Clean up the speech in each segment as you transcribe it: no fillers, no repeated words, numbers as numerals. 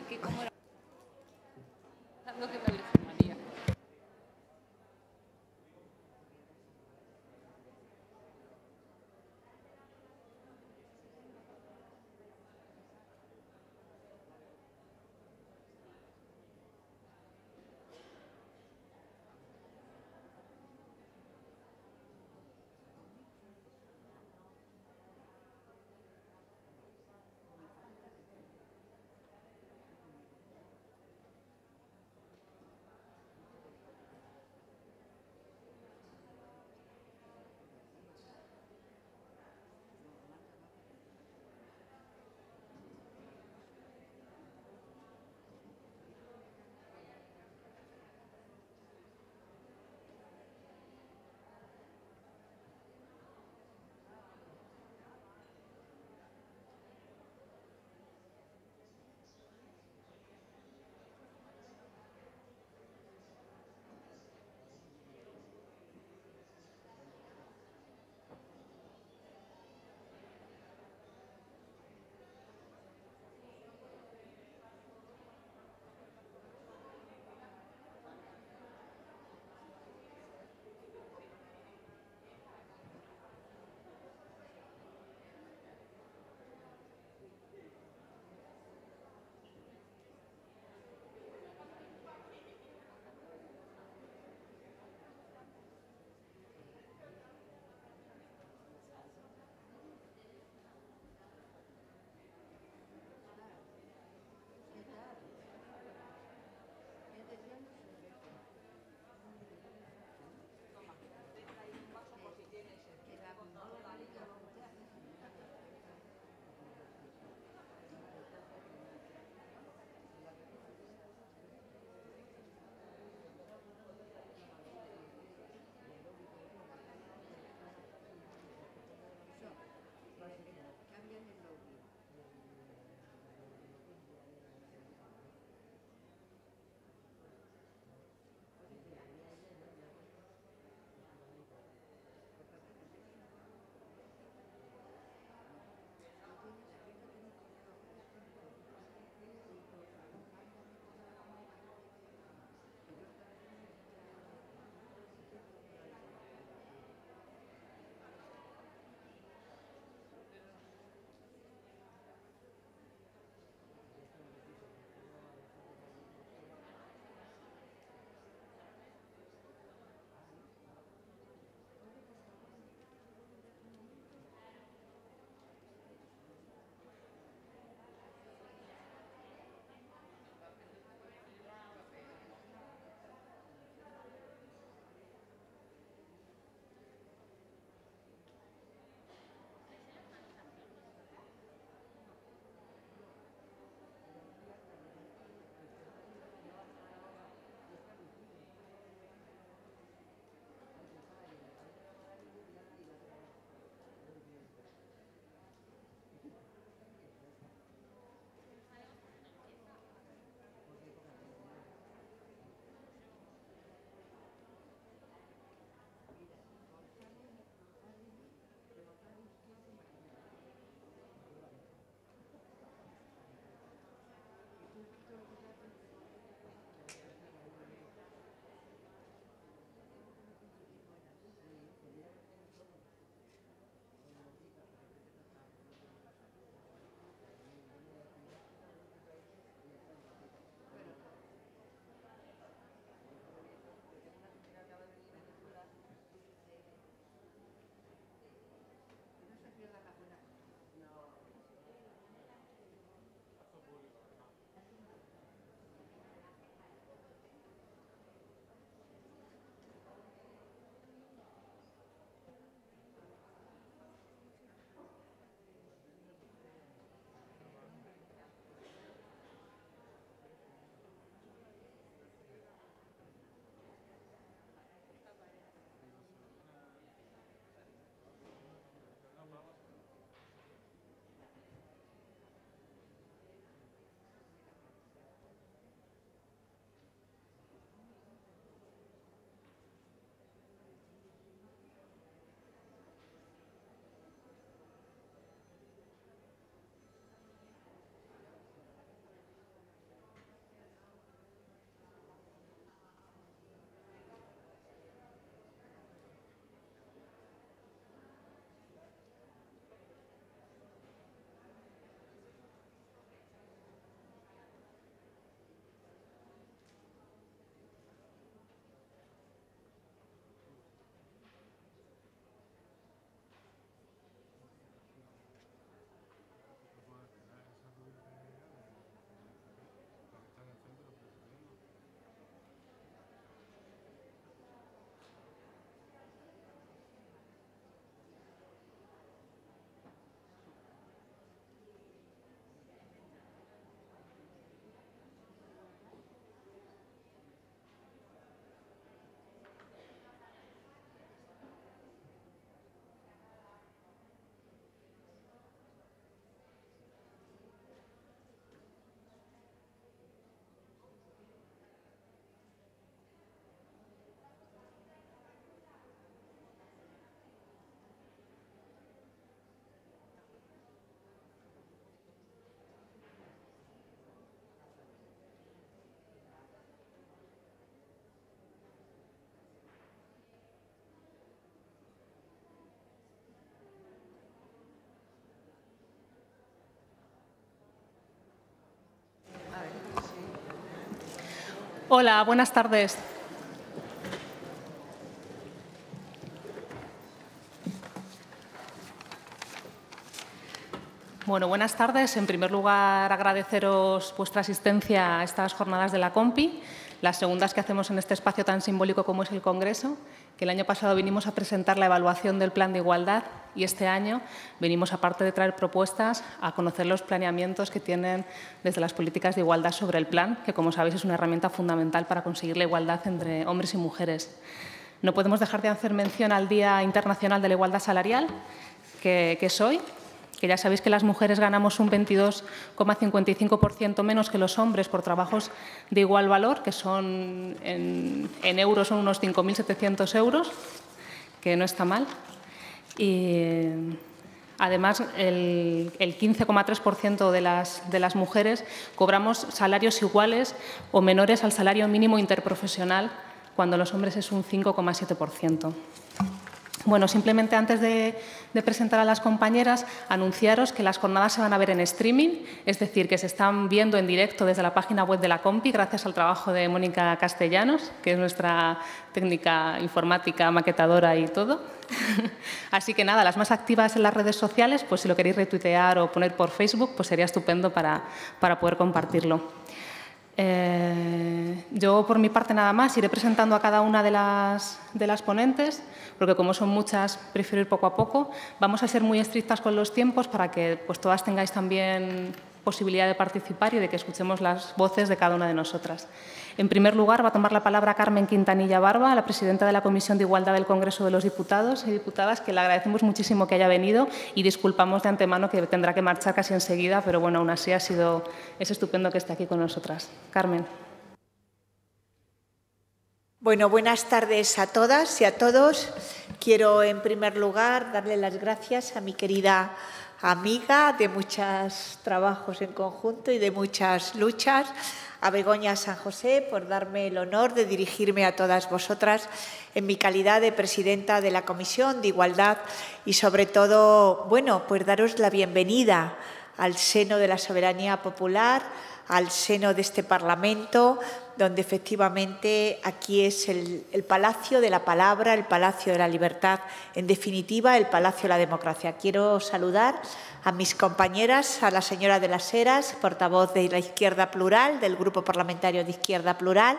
que como era pensando que la Virgen María. Hola, buenas tardes. Bueno, buenas tardes. En primer lugar, agradeceros vuestra asistencia a estas jornadas de la COMPI, las segundas que hacemos en este espacio tan simbólico como es el Congreso, que el año pasado vinimos a presentar la evaluación del Plan de Igualdad y este año venimos, aparte de traer propuestas, a conocer los planeamientos que tienen desde las políticas de igualdad sobre el plan, que, como sabéis, es una herramienta fundamental para conseguir la igualdad entre hombres y mujeres. No podemos dejar de hacer mención al Día Internacional de la Igualdad Salarial, que es hoy, que ya sabéis que las mujeres ganamos un 22,55% menos que los hombres por trabajos de igual valor, que son en euros son unos 5.700 euros, que no está mal. Y además, el 15,3% de las mujeres cobramos salarios iguales o menores al salario mínimo interprofesional, cuando los hombres es un 5,7%. Bueno, simplemente antes de presentar a las compañeras, anunciaros que las jornadas se van a ver en streaming, es decir, que se están viendo en directo desde la página web de la COMPI, gracias al trabajo de Mónica Castellanos, que es nuestra técnica informática, maquetadora y todo. Así que nada, las más activas en las redes sociales, pues si lo queréis retuitear o poner por Facebook, pues sería estupendo para poder compartirlo. Yo, por mi parte, nada más, iré presentando a cada una de las ponentes, porque como son muchas, prefiero ir poco a poco. Vamos a ser muy estrictas con los tiempos para que pues, todas tengáis también posibilidad de participar y de que escuchemos las voces de cada una de nosotras. En primer lugar, va a tomar la palabra Carmen Quintanilla Barba, la presidenta de la Comisión de Igualdad del Congreso de los Diputados y Diputadas, que le agradecemos muchísimo que haya venido y disculpamos de antemano que tendrá que marchar casi enseguida, pero bueno, aún así es estupendo que esté aquí con nosotras. Carmen. Bueno, buenas tardes a todas y a todos. Quiero, en primer lugar, darle las gracias a mi querida amiga de muchos trabajos en conjunto y de muchas luchas, a Begoña San José, por darme el honor de dirigirme a todas vosotras en mi calidad de presidenta de la Comisión de Igualdad y, sobre todo, bueno, pues daros la bienvenida al seno de la soberanía popular, al seno de este Parlamento, donde efectivamente aquí es el palacio de la palabra, el palacio de la libertad, en definitiva, el palacio de la democracia. Quiero saludar a mis compañeras, a la señora de las Heras, portavoz de la Izquierda Plural, del Grupo Parlamentario de Izquierda Plural,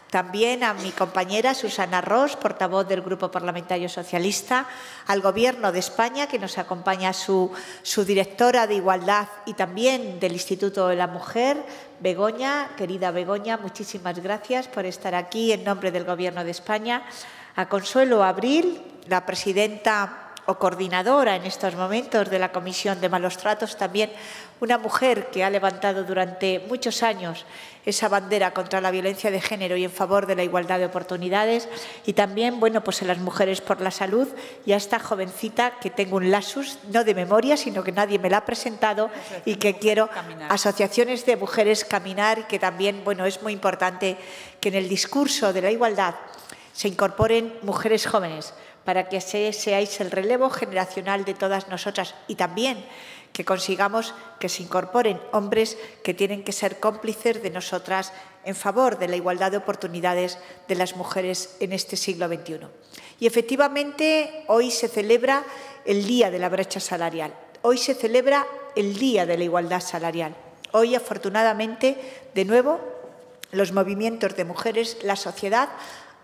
también a mi compañera Susana Ros, portavoz del Grupo Parlamentario Socialista, al Gobierno de España, que nos acompaña su directora de Igualdad y también del Instituto de la Mujer, Begoña. Querida Begoña, muchísimas gracias por estar aquí en nombre del Gobierno de España. A Consuelo Abril, la presidenta o coordinadora en estos momentos de la Comisión de Malos Tratos, también una mujer que ha levantado durante muchos años esa bandera contra la violencia de género y en favor de la igualdad de oportunidades, y también, bueno, pues en las Mujeres por la Salud, y a esta jovencita que tengo un lapsus, no de memoria, sino que nadie me la ha presentado y que quiero, Asociaciones de Mujeres Caminar, y que también, bueno, es muy importante que en el discurso de la igualdad se incorporen mujeres jóvenes, para que seáis el relevo generacional de todas nosotras y también que consigamos que se incorporen hombres que tienen que ser cómplices de nosotras en favor de la igualdad de oportunidades de las mujeres en este siglo XXI. Y efectivamente hoy se celebra el Día de la Brecha Salarial, hoy se celebra el Día de la Igualdad Salarial. Hoy, afortunadamente, de nuevo, los movimientos de mujeres, la sociedad,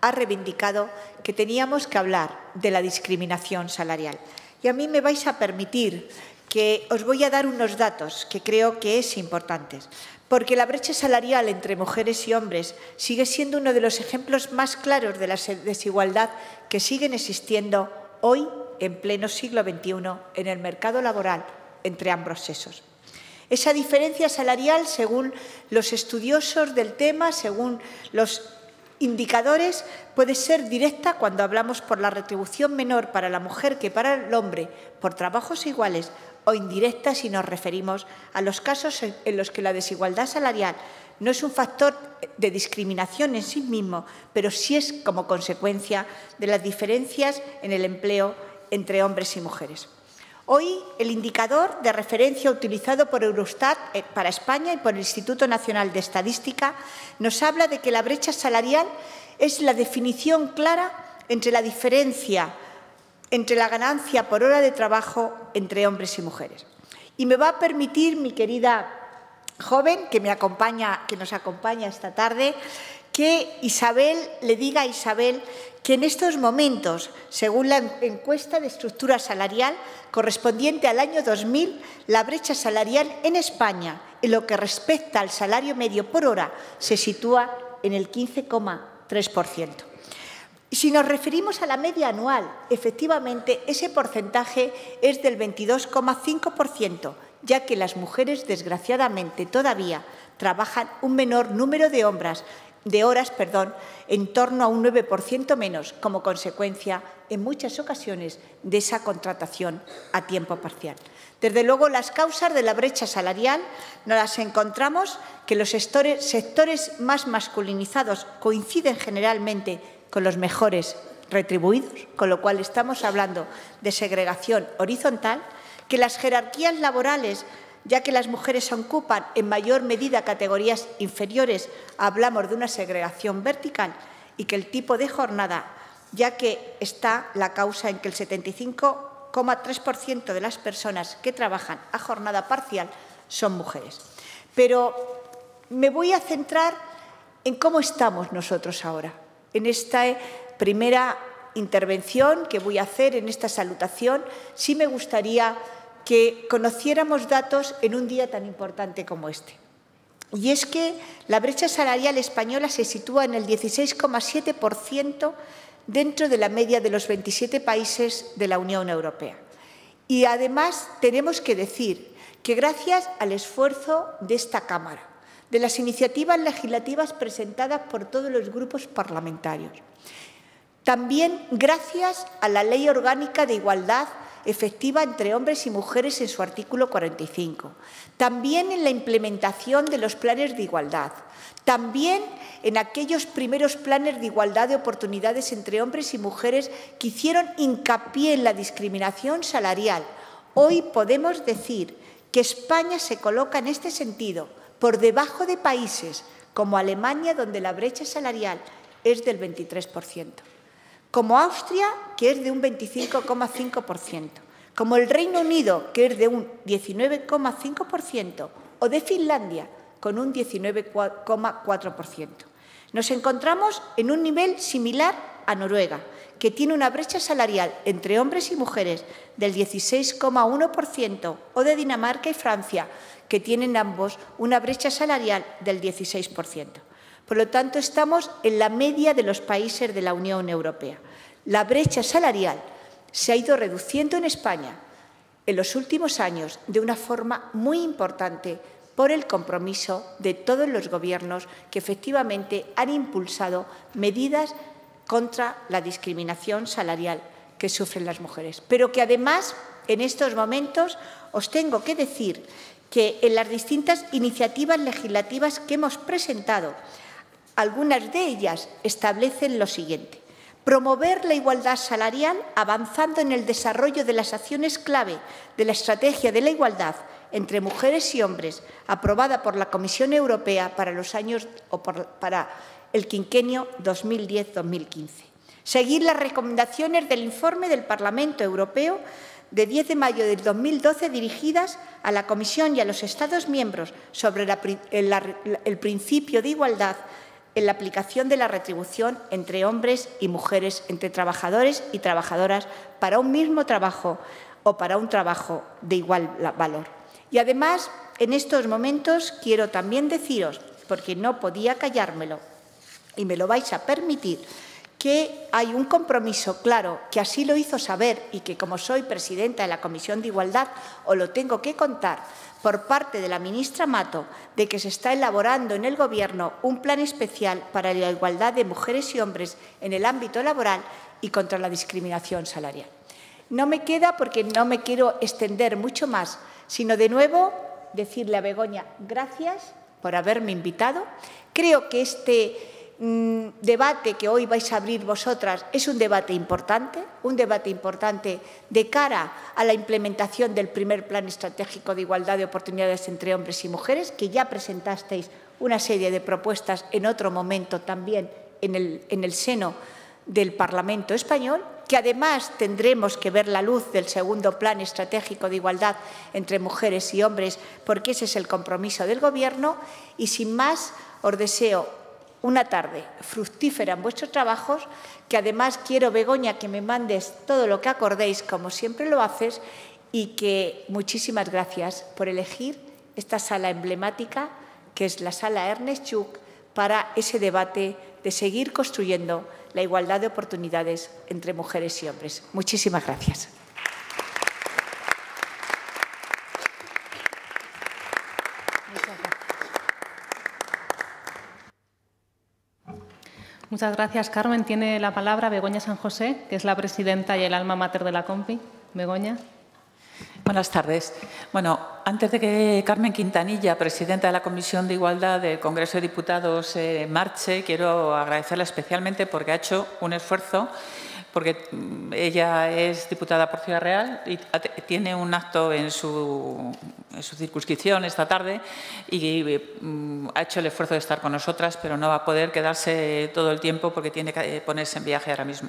ha reivindicado que teníamos que hablar de la discriminación salarial. Y a mí me vais a permitir que os voy a dar unos datos que creo que es importantes, porque la brecha salarial entre mujeres y hombres sigue siendo uno de los ejemplos más claros de la desigualdad que siguen existiendo hoy, en pleno siglo XXI, en el mercado laboral entre ambos sexos. Esa diferencia salarial, según los estudiosos del tema, según los indicadores, puede ser directa cuando hablamos por la retribución menor para la mujer que para el hombre por trabajos iguales, o indirecta si nos referimos a los casos en los que la desigualdad salarial no es un factor de discriminación en sí mismo, pero sí es como consecuencia de las diferencias en el empleo entre hombres y mujeres. Hoy, el indicador de referencia utilizado por Eurostat para España y por el Instituto Nacional de Estadística nos habla de que la brecha salarial es la definición clara entre la diferencia entre la ganancia por hora de trabajo entre hombres y mujeres. Y me va a permitir mi querida joven que nos acompaña esta tarde, que Isabel le diga a Isabel que en estos momentos, según la encuesta de estructura salarial correspondiente al año 2000, la brecha salarial en España, en lo que respecta al salario medio por hora, se sitúa en el 15,3%. Si nos referimos a la media anual, efectivamente, ese porcentaje es del 22,5%, ya que las mujeres, desgraciadamente, todavía trabajan un menor número de horas, en torno a un 9% menos, como consecuencia, en muchas ocasiones, de esa contratación a tiempo parcial. Desde luego, las causas de la brecha salarial nos las encontramos que los sectores más masculinizados coinciden generalmente con los mejores retribuidos, con lo cual estamos hablando de segregación horizontal, que las jerarquías laborales, ya que las mujeres ocupan en mayor medida categorías inferiores, hablamos de una segregación vertical, y que el tipo de jornada, ya que está la causa en que el 75,3% de las personas que trabajan a jornada parcial son mujeres. Pero me voy a centrar en cómo estamos nosotros ahora. En esta primera intervención que voy a hacer, en esta salutación, sí me gustaría que conociéramos datos en un día tan importante como este. Y es que la brecha salarial española se sitúa en el 16,7% dentro de la media de los 27 países de la Unión Europea. Y además tenemos que decir que gracias al esfuerzo de esta Cámara, de las iniciativas legislativas presentadas por todos los grupos parlamentarios, también gracias a la Ley Orgánica de Igualdad efectiva entre hombres y mujeres en su artículo 45, también en la implementación de los planes de igualdad, también en aquellos primeros planes de igualdad de oportunidades entre hombres y mujeres que hicieron hincapié en la discriminación salarial. Hoy podemos decir que España se coloca en este sentido por debajo de países como Alemania, donde la brecha salarial es del 23%, como Austria, que es de un 25,5%, como el Reino Unido, que es de un 19,5%, o de Finlandia, con un 19,4%. Nos encontramos en un nivel similar a Noruega, que tiene una brecha salarial entre hombres y mujeres del 16,1%, o de Dinamarca y Francia, que tienen ambos una brecha salarial del 16%. Por lo tanto, estamos en la media de los países de la Unión Europea. La brecha salarial se ha ido reduciendo en España en los últimos años de una forma muy importante por el compromiso de todos los gobiernos que efectivamente han impulsado medidas contra la discriminación salarial que sufren las mujeres. Pero que además, en estos momentos, os tengo que decir que en las distintas iniciativas legislativas que hemos presentado, algunas de ellas establecen lo siguiente: promover la igualdad salarial avanzando en el desarrollo de las acciones clave de la estrategia de la igualdad entre mujeres y hombres, aprobada por la Comisión Europea para el quinquenio 2010-2015. Seguir las recomendaciones del informe del Parlamento Europeo de 10 de mayo de 2012 dirigidas a la Comisión y a los Estados miembros sobre el principio de igualdad en la aplicación de la retribución entre hombres y mujeres, entre trabajadores y trabajadoras para un mismo trabajo o para un trabajo de igual valor. Y además, en estos momentos quiero también deciros, porque no podía callármelo y me lo vais a permitir, que hay un compromiso claro, que así lo hizo saber y que, como soy presidenta de la Comisión de Igualdad, os lo tengo que contar, por parte de la ministra Mato, de que se está elaborando en el Gobierno un plan especial para la igualdad de mujeres y hombres en el ámbito laboral y contra la discriminación salarial. No me queda, porque no me quiero extender mucho más, sino de nuevo decirle a Begoña gracias por haberme invitado. Creo que este debate que hoy vais a abrir vosotras es un debate importante de cara a la implementación del primer Plan Estratégico de Igualdad de Oportunidades entre Hombres y Mujeres, que ya presentasteis una serie de propuestas en otro momento también en el seno del Parlamento español, que además tendremos que ver la luz del segundo Plan Estratégico de Igualdad entre Mujeres y Hombres, porque ese es el compromiso del Gobierno. Y sin más, os deseo una tarde fructífera en vuestros trabajos, que además quiero, Begoña, que me mandes todo lo que acordéis, como siempre lo haces, y que muchísimas gracias por elegir esta sala emblemática, que es la Sala Ernest Lluch, para ese debate de seguir construyendo la igualdad de oportunidades entre mujeres y hombres. Muchísimas gracias. Muchas gracias, Carmen. Tiene la palabra Begoña San José, que es la presidenta y el alma mater de la COMPI. Begoña. Buenas tardes. Bueno, antes de que Carmen Quintanilla, presidenta de la Comisión de Igualdad del Congreso de Diputados, marche, quiero agradecerla especialmente porque ha hecho un esfuerzo, porque ella es diputada por Ciudad Real y tiene un acto en su circunscripción esta tarde y ha hecho el esfuerzo de estar con nosotras, pero no va a poder quedarse todo el tiempo porque tiene que ponerse en viaje ahora mismo.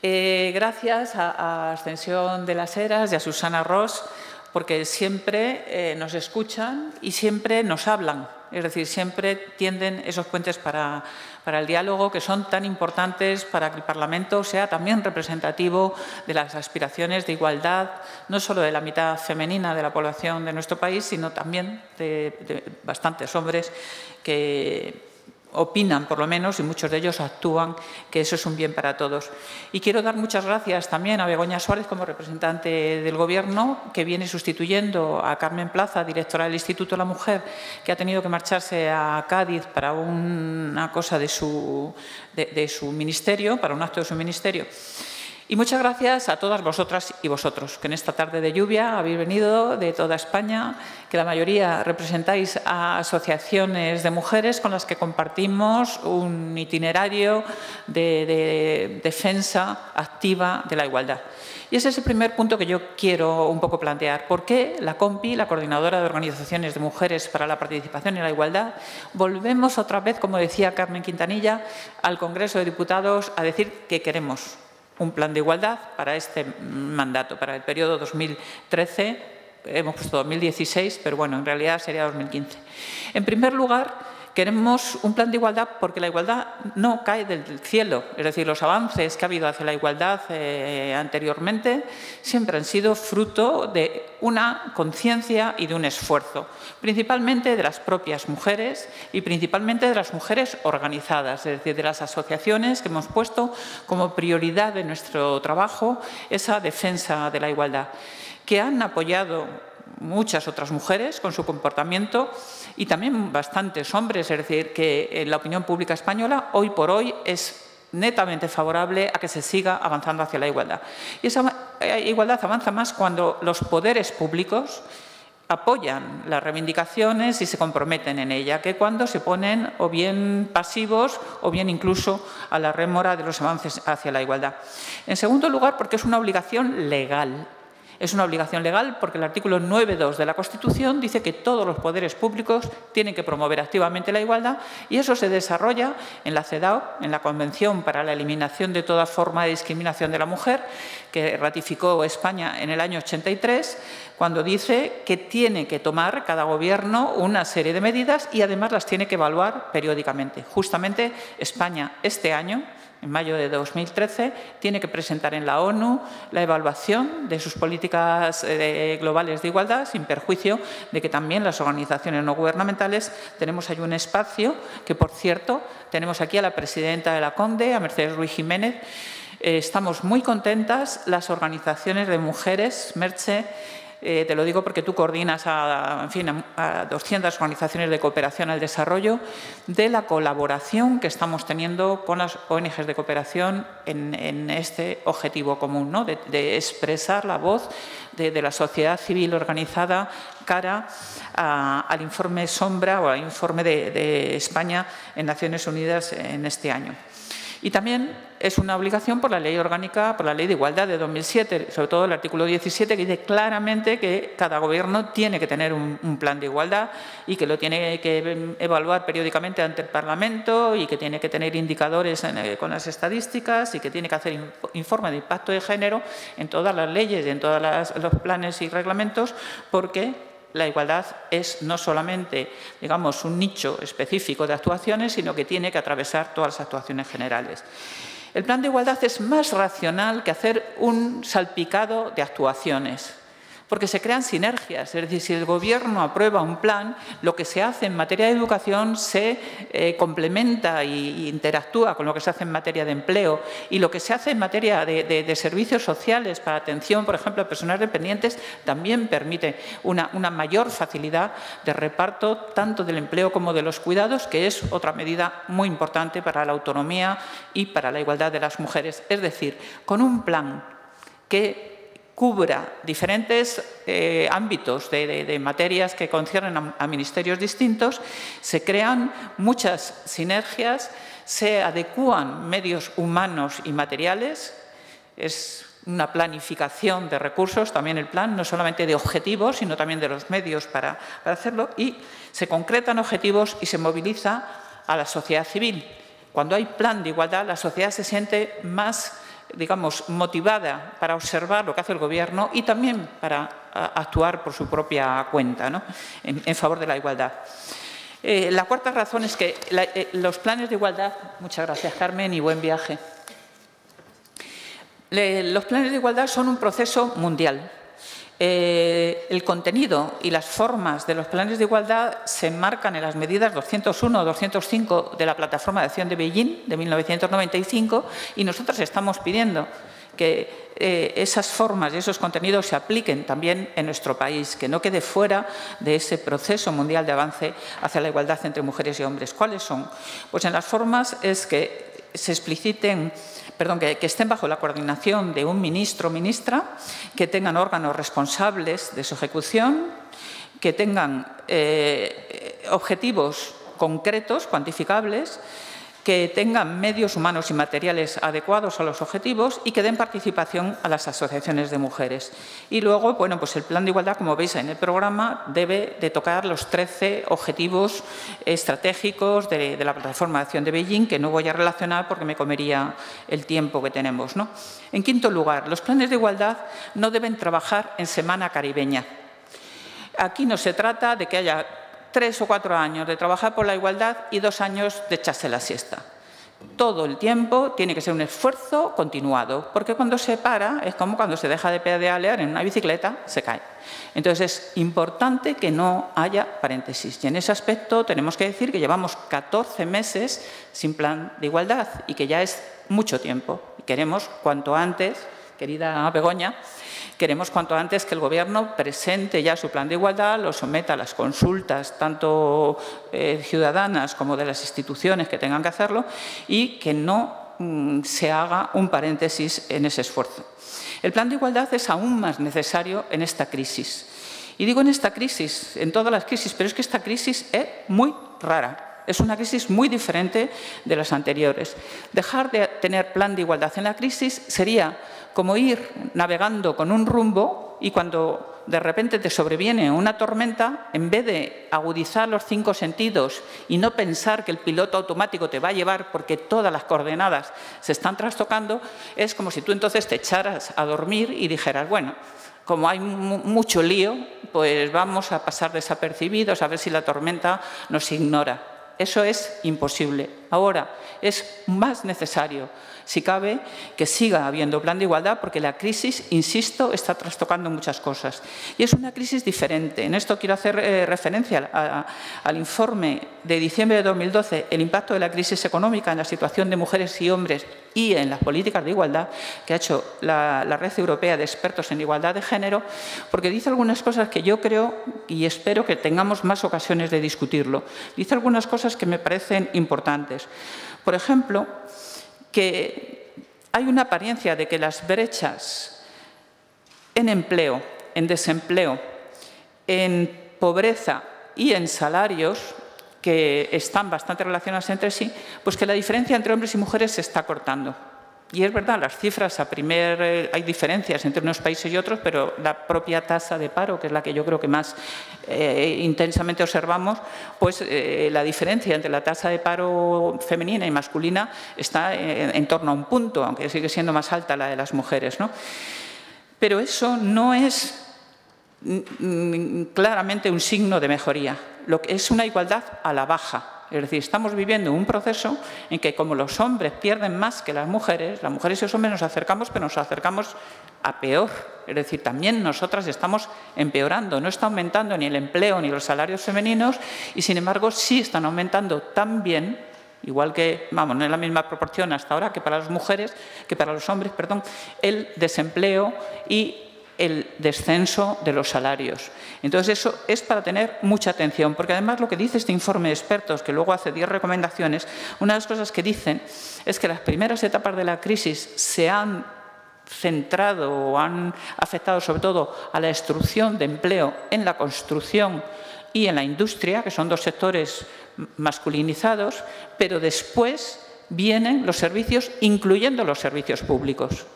Gracias a Ascensión de las Heras y a Susana Ross, porque siempre nos escuchan y siempre nos hablan. Es decir, siempre tienden esos puentes para el diálogo, que son tan importantes para que el Parlamento sea también representativo de las aspiraciones de igualdad, no solo de la mitad femenina de la población de nuestro país, sino también de bastantes hombres que opinan, por lo menos, y muchos de ellos actúan, que eso es un bien para todos. Y quiero dar muchas gracias también a Begoña Suárez como representante del Gobierno, que viene sustituyendo a Carmen Plaza, directora del Instituto de la Mujer, que ha tenido que marcharse a Cádiz para una cosa de su ministerio, para un acto de su ministerio. Y muchas gracias a todas vosotras y vosotros, que en esta tarde de lluvia habéis venido de toda España, que la mayoría representáis a asociaciones de mujeres con las que compartimos un itinerario de defensa activa de la igualdad. Y ese es el primer punto que yo quiero un poco plantear. ¿Por qué la COMPI, la Coordinadora de Organizaciones de Mujeres para la Participación y la Igualdad, volvemos otra vez, como decía Carmen Quintanilla, al Congreso de Diputados a decir que queremos un plan de igualdad para este mandato, para el periodo 2013, hemos puesto 2016, pero bueno, en realidad sería 2015. En primer lugar, queremos un plan de igualdad porque la igualdad no cae del cielo. Es decir, los avances que ha habido hacia la igualdad anteriormente siempre han sido fruto de una conciencia y de un esfuerzo, principalmente de las propias mujeres y principalmente de las mujeres organizadas, es decir, de las asociaciones que hemos puesto como prioridad de nuestro trabajo esa defensa de la igualdad, que han apoyado muchas otras mujeres con su comportamiento y también bastantes hombres, es decir, que la opinión pública española hoy por hoy es netamente favorable a que se siga avanzando hacia la igualdad. Y esa igualdad avanza más cuando los poderes públicos apoyan las reivindicaciones y se comprometen en ella, que cuando se ponen o bien pasivos o bien incluso a la rémora de los avances hacia la igualdad. En segundo lugar, porque es una obligación legal. Es una obligación legal porque el artículo 9.2 de la Constitución dice que todos los poderes públicos tienen que promover activamente la igualdad y eso se desarrolla en la CEDAW, en la Convención para la Eliminación de toda forma de discriminación de la mujer, que ratificó España en el año 83, cuando dice que tiene que tomar cada gobierno una serie de medidas y además las tiene que evaluar periódicamente. Justamente España este año, en mayo de 2013, tiene que presentar en la ONU la evaluación de sus políticas globales de igualdad, sin perjuicio de que también las organizaciones no gubernamentales tenemos ahí un espacio que, por cierto, tenemos aquí a la presidenta de la CONDE, a Mercedes Ruiz Jiménez. Estamos muy contentas, las organizaciones de mujeres, Merche, te lo digo porque tú coordinas a 200 organizaciones de cooperación al desarrollo, de la colaboración que estamos teniendo con las ONGs de cooperación en este objetivo común, ¿no? de expresar la voz de la sociedad civil organizada cara al informe Sombra o al informe de España en Naciones Unidas en este año. Y también es una obligación por la Ley Orgánica, por la Ley de Igualdad de 2007, sobre todo el artículo 17, que dice claramente que cada gobierno tiene que tener un plan de igualdad y que lo tiene que evaluar periódicamente ante el Parlamento y que tiene que tener indicadores con las estadísticas y que tiene que hacer informe de impacto de género en todas las leyes y en todos los planes y reglamentos, porque la igualdad es no solamente, digamos, un nicho específico de actuaciones, sino que tiene que atravesar todas las actuaciones generales. El plan de igualdad es más racional que hacer un salpicado de actuaciones, porque se crean sinergias. Es decir, si el Gobierno aprueba un plan, lo que se hace en materia de educación se complementa e interactúa con lo que se hace en materia de empleo, y lo que se hace en materia de servicios sociales para atención, por ejemplo, a personas dependientes, también permite una mayor facilidad de reparto tanto del empleo como de los cuidados, que es otra medida muy importante para la autonomía y para la igualdad de las mujeres. Es decir, con un plan que cubra diferentes ámbitos de materias que conciernen a ministerios distintos, se crean muchas sinergias, se adecúan medios humanos y materiales, es una planificación de recursos, también el plan, no solamente de objetivos, sino también de los medios para hacerlo, y se concretan objetivos y se moviliza a la sociedad civil. Cuando hay plan de igualdad, la sociedad se siente más, digamos, motivada para observar lo que hace el Gobierno y también para actuar por su propia cuenta, ¿no? en favor de la igualdad. La cuarta razón es que los planes de igualdad… Muchas gracias, Carmen, y buen viaje. Los planes de igualdad son un proceso mundial. El contenido y las formas de los planes de igualdad se enmarcan en las medidas 201 o 205 de la Plataforma de Acción de Beijing de 1995, y nosotros estamos pidiendo que esas formas y esos contenidos se apliquen también en nuestro país, que no quede fuera de ese proceso mundial de avance hacia la igualdad entre mujeres y hombres. ¿Cuáles son? Pues en las formas es que se expliciten, que estén bajo la coordinación de un ministro o ministra, que tengan órganos responsables de su ejecución, que tengan objetivos concretos, cuantificables, que tengan medios humanos y materiales adecuados a los objetivos y que den participación a las asociaciones de mujeres. Y luego, bueno, pues el plan de igualdad, como veis en el programa, debe de tocar los 13 objetivos estratégicos de la Plataforma de Acción de Beijing, que no voy a relacionar porque me comería el tiempo que tenemos, ¿no? En quinto lugar, los planes de igualdad no deben trabajar en semana caribeña. Aquí no se trata de que haya 3 o 4 años de trabajar por la igualdad y 2 años de echarse la siesta. Todo el tiempo tiene que ser un esfuerzo continuado, porque cuando se para es como cuando se deja de pedalear en una bicicleta, se cae. Entonces es importante que no haya paréntesis, y en ese aspecto tenemos que decir que llevamos 14 meses sin plan de igualdad y que ya es mucho tiempo. Queremos cuanto antes, querida Begoña, queremos cuanto antes que el Gobierno presente ya su plan de igualdad, lo someta a las consultas, tanto ciudadanas como de las instituciones que tengan que hacerlo, y que no se haga un paréntesis en ese esfuerzo. El plan de igualdad es aún más necesario en esta crisis. Y digo en esta crisis, en todas las crisis, pero es que esta crisis es muy rara. Es una crisis muy diferente de las anteriores. Dejar de tener plan de igualdad en la crisis sería como ir navegando con un rumbo y cuando de repente te sobreviene una tormenta, en vez de agudizar los 5 sentidos y no pensar que el piloto automático te va a llevar porque todas las coordenadas se están trastocando, es como si tú entonces te echaras a dormir y dijeras, bueno, como hay mucho lío, pues vamos a pasar desapercibidos a ver si la tormenta nos ignora. Eso es imposible. Ahora es más necesario, si cabe, que siga habiendo plan de igualdad, porque la crisis, insisto, está trastocando muchas cosas. Y es una crisis diferente. En esto quiero hacer referencia al informe de diciembre de 2012, el impacto de la crisis económica en la situación de mujeres y hombres y en las políticas de igualdad, que ha hecho la Red Europea de Expertos en Igualdad de Género, porque dice algunas cosas que yo creo y espero que tengamos más ocasiones de discutirlo. Dice algunas cosas que me parecen importantes. Por ejemplo, que hay una apariencia de que las brechas en empleo, en desempleo, en pobreza y en salarios, que están bastante relacionadas entre sí, pues que la diferencia entre hombres y mujeres se está cortando. Y es verdad, las cifras hay diferencias entre unos países y otros, pero la propia tasa de paro, que es la que yo creo que más intensamente observamos, pues la diferencia entre la tasa de paro femenina y masculina está en torno a un punto, aunque sigue siendo más alta la de las mujeres, ¿no? Pero eso no es claramente un signo de mejoría. Lo que es una igualdad a la baja. Es decir, estamos viviendo un proceso en que, como los hombres pierden más que las mujeres y los hombres nos acercamos, pero nos acercamos a peor. Es decir, también nosotras estamos empeorando. No está aumentando ni el empleo ni los salarios femeninos y, sin embargo, sí están aumentando también, igual que, vamos, no es la misma proporción hasta ahora que para las mujeres, que para los hombres, perdón, el desempleo y el descenso de los salarios. Entonces, eso es para tener mucha atención, porque además lo que dice este informe de expertos, que luego hace 10 recomendaciones, una de las cosas que dicen es que las primeras etapas de la crisis se han centrado o han afectado sobre todo a la destrucción de empleo en la construcción y en la industria, que son dos sectores masculinizados, pero después vienen los servicios, incluyendo los servicios públicos.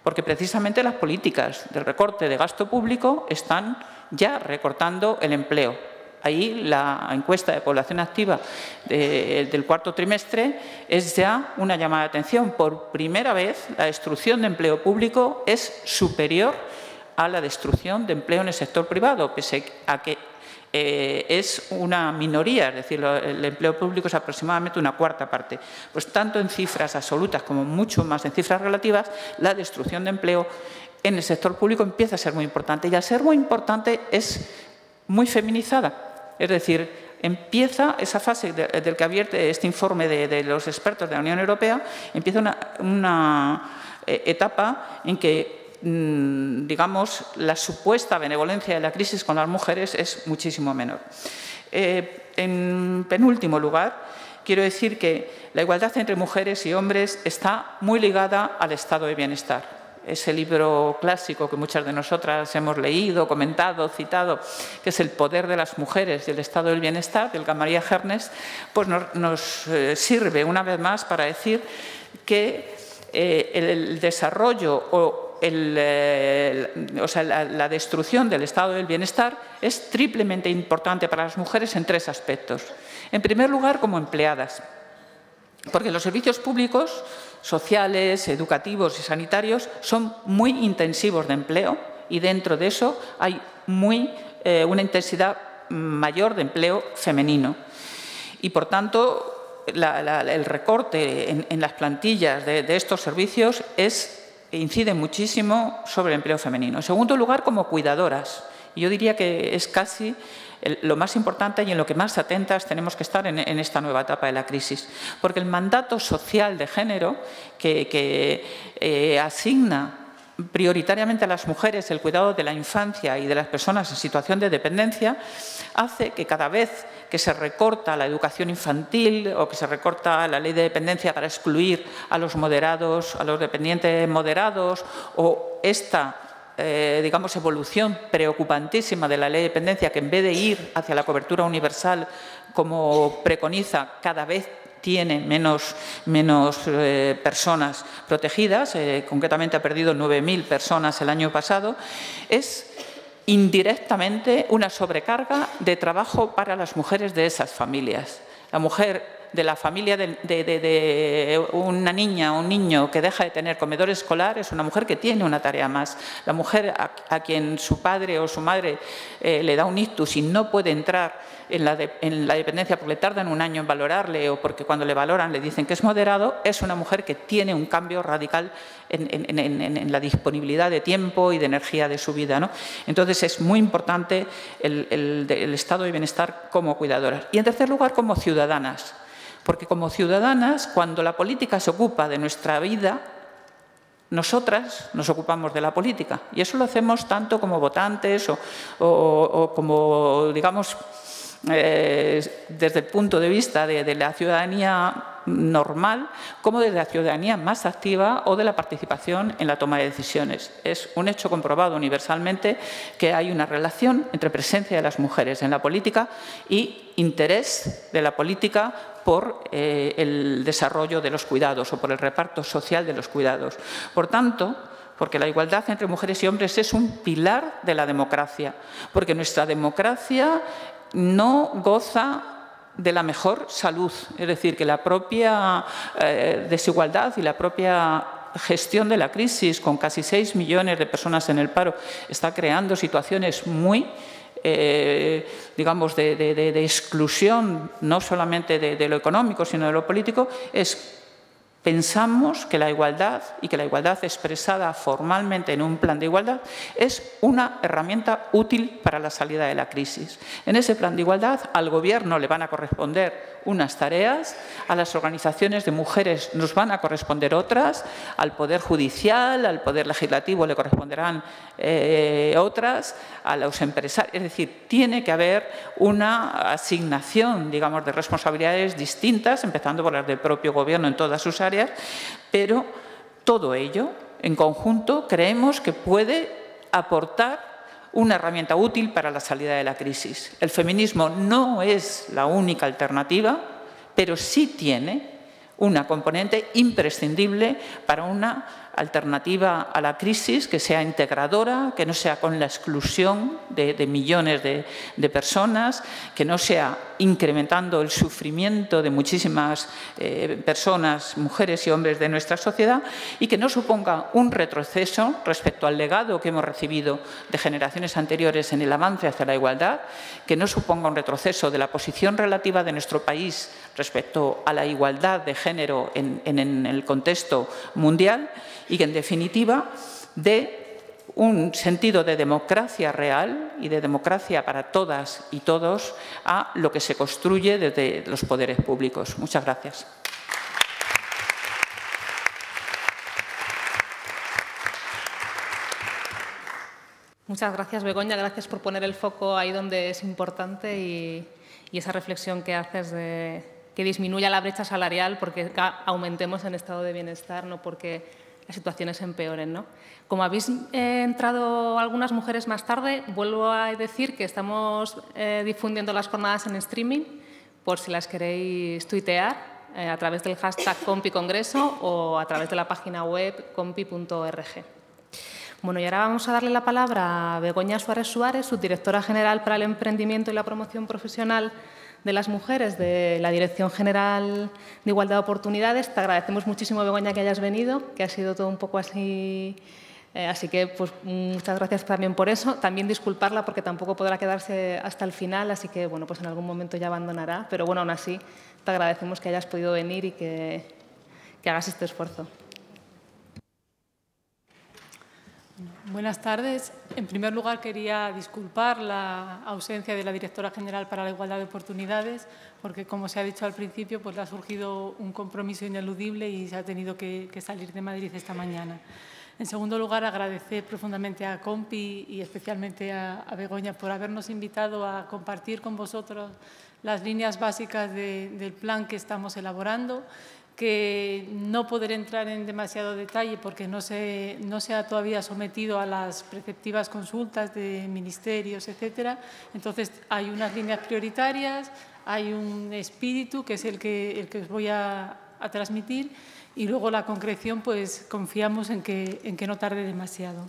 Porque precisamente las políticas de recorte de gasto público están ya recortando el empleo. Ahí la encuesta de población activa del cuarto trimestre es ya una llamada de atención. Por primera vez, la destrucción de empleo público es superior a la destrucción de empleo en el sector privado, pese a que es una minoría, es decir, el empleo público es aproximadamente una cuarta parte. Pues tanto en cifras absolutas como mucho más en cifras relativas, la destrucción de empleo en el sector público empieza a ser muy importante. Y al ser muy importante es muy feminizada. Es decir, empieza esa fase del que advierte este informe de los expertos de la Unión Europea, empieza una etapa en que digamos, la supuesta benevolencia de la crisis con las mujeres es muchísimo menor. En penúltimo lugar, quiero decir que la igualdad entre mujeres y hombres está muy ligada al estado de bienestar. Ese libro clásico que muchas de nosotras hemos leído, comentado, citado, que es El poder de las mujeres y el estado del bienestar, del María Hernes, pues nos sirve una vez más para decir que el desarrollo o la destrucción del estado del bienestar es triplemente importante para las mujeres en tres aspectos. En primer lugar, como empleadas, porque los servicios públicos, sociales, educativos y sanitarios son muy intensivos de empleo y dentro de eso hay una intensidad mayor de empleo femenino. Y, por tanto, el recorte en las plantillas de estos servicios incide muchísimo sobre el empleo femenino. En segundo lugar, como cuidadoras. Yo diría que es casi lo más importante y en lo que más atentas tenemos que estar en esta nueva etapa de la crisis. Porque el mandato social de género que asigna prioritariamente a las mujeres el cuidado de la infancia y de las personas en situación de dependencia hace que cada vez que se recorta la educación infantil o que se recorta la ley de dependencia para excluir a los moderados, a los dependientes moderados o esta digamos, evolución preocupantísima de la ley de dependencia que en vez de ir hacia la cobertura universal como preconiza, cada vez tiene menos personas protegidas, concretamente ha perdido 9.000 personas el año pasado, es indirectamente una sobrecarga de trabajo para las mujeres de esas familias. La mujer de la familia de una niña o un niño que deja de tener comedor escolar es una mujer que tiene una tarea más. La mujer a quien su padre o su madre le da un ictus y no puede entrar en la dependencia porque le tardan un año en valorarle o porque cuando le valoran le dicen que es moderado, es una mujer que tiene un cambio radical en la disponibilidad de tiempo y de energía de su vida, ¿no? Entonces, es muy importante el estado de bienestar como cuidadoras. Y, en tercer lugar, como ciudadanas. Porque como ciudadanas, cuando la política se ocupa de nuestra vida, nosotras nos ocupamos de la política. Y eso lo hacemos tanto como votantes o como, digamos, desde el punto de vista de la ciudadanía normal, como desde la ciudadanía más activa o de la participación en la toma de decisiones. Es un hecho comprobado universalmente que hay una relación entre presencia de las mujeres en la política y interés de la política por el desarrollo de los cuidados o por el reparto social de los cuidados. Por tanto, porque la igualdad entre mujeres y hombres es un pilar de la democracia, porque nuestra democracia no goza de la mejor salud, es decir, que la propia desigualdad y la propia gestión de la crisis, con casi 6 millones de personas en el paro, está creando situaciones muy digamos, de exclusión, no solamente de lo económico, sino de lo político, pensamos que la igualdad, y que la igualdad expresada formalmente en un plan de igualdad, es una herramienta útil para la salida de la crisis. En ese plan de igualdad al Gobierno le van a corresponder unas tareas, a las organizaciones de mujeres nos van a corresponder otras, al Poder Judicial, al Poder Legislativo le corresponderán otras, a los empresarios. Es decir, tiene que haber una asignación, digamos, de responsabilidades distintas, empezando por las del propio Gobierno en todas sus áreas, pero todo ello, en conjunto, creemos que puede aportar una herramienta útil para la salida de la crisis. El feminismo no es la única alternativa, pero sí tiene una componente imprescindible para una alternativa a la crisis que sea integradora, que no sea con la exclusión de millones de personas, que no sea incrementando el sufrimiento de muchísimas personas, mujeres y hombres de nuestra sociedad, y que no suponga un retroceso respecto al legado que hemos recibido de generaciones anteriores en el avance hacia la igualdad, que no suponga un retroceso de la posición relativa de nuestro país respecto a la igualdad de género en el contexto mundial, y que, en definitiva, dé un sentido de democracia real y de democracia para todas y todos a lo que se construye desde los poderes públicos. Muchas gracias. Muchas gracias, Begoña. Gracias por poner el foco ahí donde es importante y esa reflexión que haces de que disminuya la brecha salarial porque aumentemos en estado de bienestar, no porque las situaciones empeoren, ¿no? Como habéis entrado algunas mujeres más tarde, vuelvo a decir que estamos difundiendo las jornadas en streaming, por si las queréis tuitear, a través del hashtag CompiCongreso o a través de la página web compi.org. Bueno, y ahora vamos a darle la palabra a Begoña Suárez Suárez, subdirectora general para el emprendimiento y la promoción profesional de las mujeres de la Dirección General de Igualdad de Oportunidades. Te agradecemos muchísimo, Begoña, que hayas venido, que ha sido todo un poco así. Así que, pues, muchas gracias también por eso. También disculparla porque tampoco podrá quedarse hasta el final, así que, bueno, pues en algún momento ya abandonará. Pero, bueno, aún así, te agradecemos que hayas podido venir y que hagas este esfuerzo. Buenas tardes. En primer lugar, quería disculpar la ausencia de la Directora General para la Igualdad de Oportunidades, porque, como se ha dicho al principio, pues le ha surgido un compromiso ineludible y se ha tenido que salir de Madrid esta mañana. En segundo lugar, agradecer profundamente a Compi y especialmente a Begoña por habernos invitado a compartir con vosotros las líneas básicas del plan que estamos elaborando, que no podré entrar en demasiado detalle porque no se ha todavía sometido a las preceptivas consultas de ministerios, etcétera. Entonces, hay unas líneas prioritarias, hay un espíritu que es el que os voy a transmitir y luego la concreción, pues confiamos en que no tarde demasiado.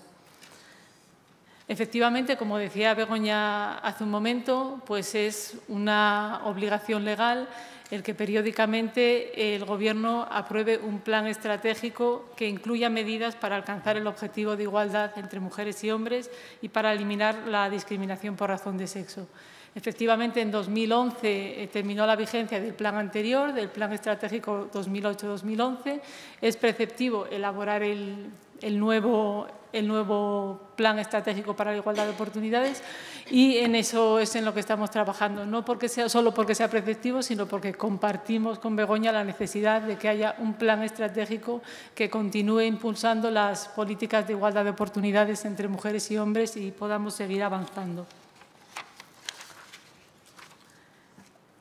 Efectivamente, como decía Begoña hace un momento, pues es una obligación legal el que periódicamente el Gobierno apruebe un plan estratégico que incluya medidas para alcanzar el objetivo de igualdad entre mujeres y hombres y para eliminar la discriminación por razón de sexo. Efectivamente, en 2011 terminó la vigencia del plan anterior, del Plan Estratégico 2008-2011. Es preceptivo elaborar el nuevo Plan Estratégico para la Igualdad de Oportunidades y en eso es en lo que estamos trabajando, no solo porque sea preceptivo, sino porque compartimos con Begoña la necesidad de que haya un plan estratégico que continúe impulsando las políticas de igualdad de oportunidades entre mujeres y hombres y podamos seguir avanzando.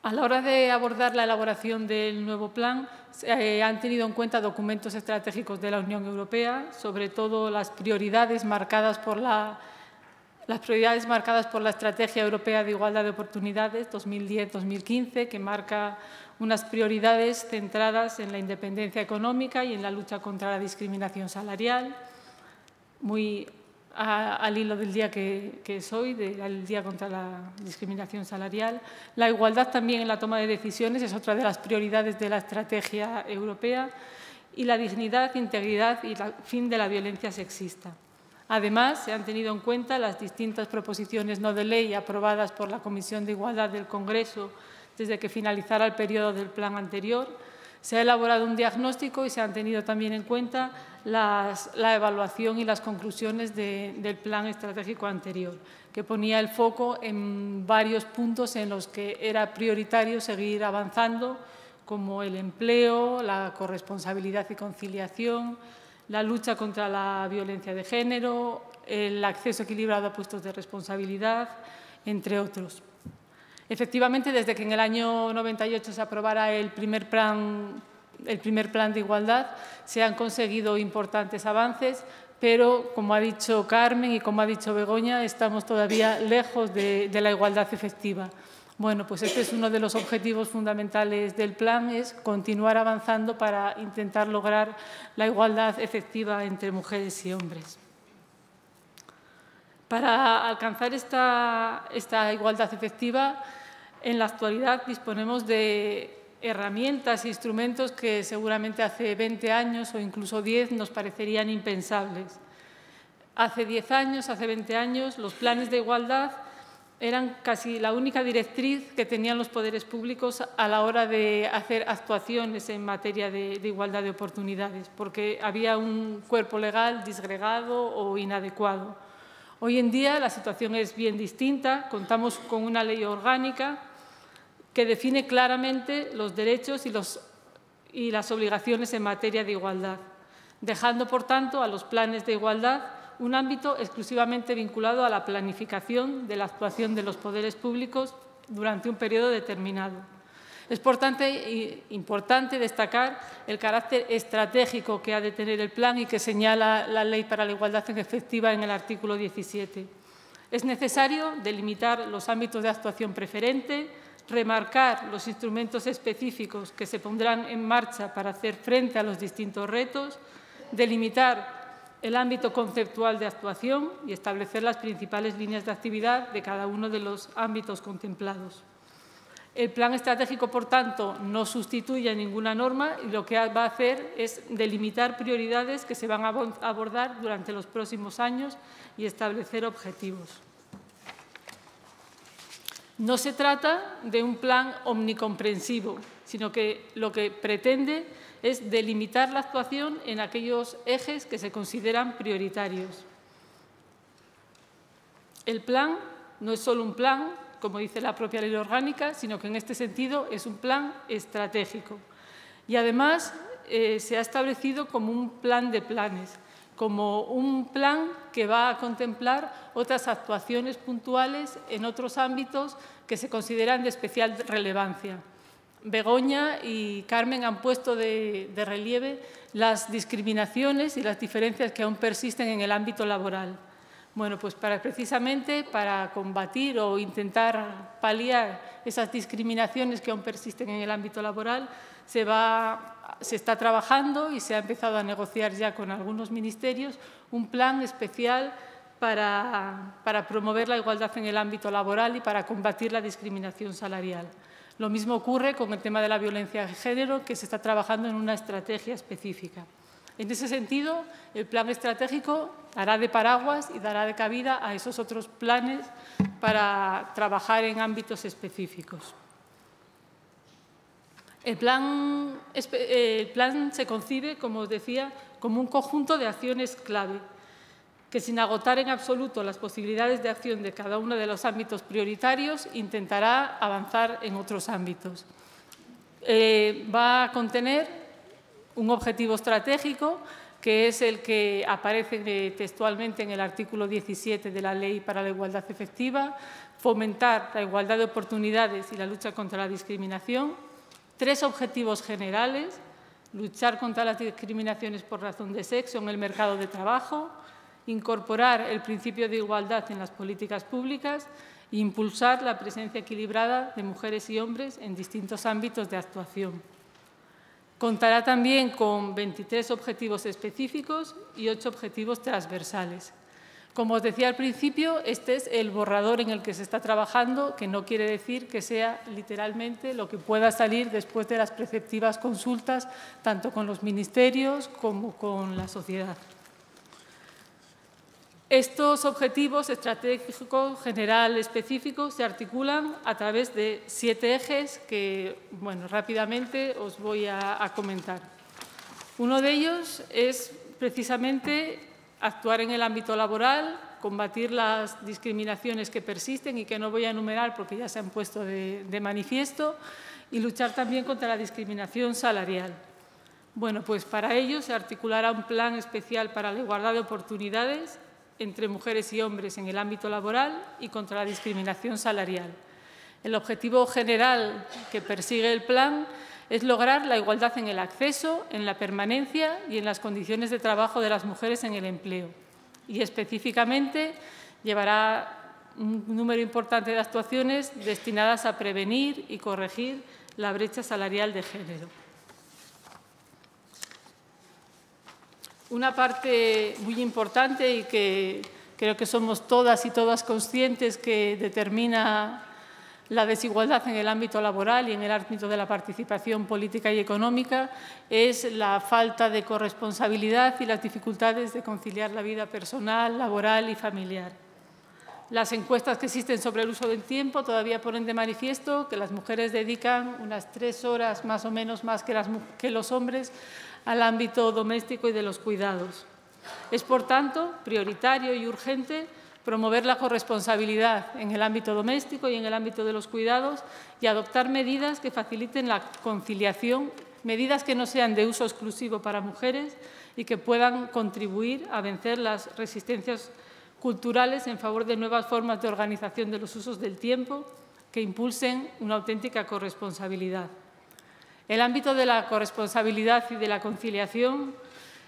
A la hora de abordar la elaboración del nuevo plan, han tenido en cuenta documentos estratégicos de la Unión Europea, sobre todo las prioridades marcadas por la Estrategia Europea de Igualdad de Oportunidades 2010-2015, que marca unas prioridades centradas en la independencia económica y en la lucha contra la discriminación salarial, muy al hilo del día que es hoy, del Día contra la Discriminación Salarial. La igualdad también en la toma de decisiones es otra de las prioridades de la estrategia europea y la dignidad, integridad y el fin de la violencia sexista. Además, se han tenido en cuenta las distintas proposiciones no de ley aprobadas por la Comisión de Igualdad del Congreso desde que finalizara el periodo del plan anterior. Se ha elaborado un diagnóstico y se han tenido también en cuenta la evaluación y las conclusiones del plan estratégico anterior, que ponía el foco en varios puntos en los que era prioritario seguir avanzando, como el empleo, la corresponsabilidad y conciliación, la lucha contra la violencia de género, el acceso equilibrado a puestos de responsabilidad, entre otros. Efectivamente, desde que en el año 98 se aprobara el primer plan de igualdad, se han conseguido importantes avances, pero, como ha dicho Carmen y como ha dicho Begoña, estamos todavía lejos de la igualdad efectiva. Bueno, pues este es uno de los objetivos fundamentales del plan, es continuar avanzando para intentar lograr la igualdad efectiva entre mujeres y hombres. Para alcanzar esta igualdad efectiva, en la actualidad disponemos de herramientas e instrumentos que seguramente hace 20 años o incluso 10 nos parecerían impensables. Hace 10 años, hace 20 años, los planes de igualdad eran casi la única directriz que tenían los poderes públicos a la hora de hacer actuaciones en materia de igualdad de oportunidades, porque había un cuerpo legal disgregado o inadecuado. Hoy en día la situación es bien distinta, contamos con una ley orgánica que define claramente los derechos y las obligaciones en materia de igualdad, dejando, por tanto, a los planes de igualdad un ámbito exclusivamente vinculado a la planificación de la actuación de los poderes públicos durante un periodo determinado. Es importante destacar el carácter estratégico que ha de tener el plan y que señala la Ley para la Igualdad Efectiva en el artículo 17. Es necesario delimitar los ámbitos de actuación preferente, remarcar los instrumentos específicos que se pondrán en marcha para hacer frente a los distintos retos, delimitar el ámbito conceptual de actuación y establecer las principales líneas de actividad de cada uno de los ámbitos contemplados. El plan estratégico, por tanto, no sustituye a ninguna norma y lo que va a hacer es delimitar prioridades que se van a abordar durante los próximos años y establecer objetivos. No se trata de un plan omnicomprensivo, sino que lo que pretende es delimitar la actuación en aquellos ejes que se consideran prioritarios. El plan no es solo un plan, como dice la propia ley orgánica, sino que en este sentido es un plan estratégico. Y además se ha establecido como un plan de planes, como un plan que va a contemplar otras actuaciones puntuales en otros ámbitos que se consideran de especial relevancia. Begoña y Carmen han puesto de relieve las discriminaciones y las diferencias que aún persisten en el ámbito laboral. Bueno, pues precisamente para combatir o intentar paliar esas discriminaciones que aún persisten en el ámbito laboral, se está trabajando y se ha empezado a negociar ya con algunos ministerios un plan especial para promover la igualdad en el ámbito laboral y para combatir la discriminación salarial. Lo mismo ocurre con el tema de la violencia de género, que se está trabajando en una estrategia específica. En ese sentido, el plan estratégico hará de paraguas y dará de cabida a esos otros planes para trabajar en ámbitos específicos. El plan se concibe, como os decía, como un conjunto de acciones clave, que sin agotar en absoluto las posibilidades de acción de cada uno de los ámbitos prioritarios, intentará avanzar en otros ámbitos. Va a contener un objetivo estratégico, que es el que aparece textualmente en el artículo 17 de la Ley para la Igualdad Efectiva: fomentar la igualdad de oportunidades y la lucha contra la discriminación. 3 objetivos generales: luchar contra las discriminaciones por razón de sexo en el mercado de trabajo, incorporar el principio de igualdad en las políticas públicas e impulsar la presencia equilibrada de mujeres y hombres en distintos ámbitos de actuación. Contará también con 23 objetivos específicos y 8 objetivos transversales. Como os decía al principio, este es el borrador en el que se está trabajando, que no quiere decir que sea literalmente lo que pueda salir después de las preceptivas consultas, tanto con los ministerios como con la sociedad. Estos objetivos estratégicos, general, específicos, se articulan a través de 7 ejes que, bueno, rápidamente os voy a comentar. Uno de ellos es precisamente actuar en el ámbito laboral, combatir las discriminaciones que persisten y que no voy a enumerar porque ya se han puesto de manifiesto, y luchar también contra la discriminación salarial. Bueno, pues para ello se articulará un plan especial para la igualdad de oportunidades entre mujeres y hombres en el ámbito laboral y contra la discriminación salarial. El objetivo general que persigue el plan es lograr la igualdad en el acceso, en la permanencia y en las condiciones de trabajo de las mujeres en el empleo. Y específicamente llevará un número importante de actuaciones destinadas a prevenir y corregir la brecha salarial de género. Una parte muy importante y que creo que somos todas y todas conscientes que determina la desigualdad en el ámbito laboral y en el ámbito de la participación política y económica es la falta de corresponsabilidad y las dificultades de conciliar la vida personal, laboral y familiar. Las encuestas que existen sobre el uso del tiempo todavía ponen de manifiesto que las mujeres dedican unas 3 horas más o menos más que los hombres al ámbito doméstico y de los cuidados. Es, por tanto, prioritario y urgente promover la corresponsabilidad en el ámbito doméstico y en el ámbito de los cuidados y adoptar medidas que faciliten la conciliación, medidas que no sean de uso exclusivo para mujeres y que puedan contribuir a vencer las resistencias culturales en favor de nuevas formas de organización de los usos del tiempo que impulsen una auténtica corresponsabilidad. El ámbito de la corresponsabilidad y de la conciliación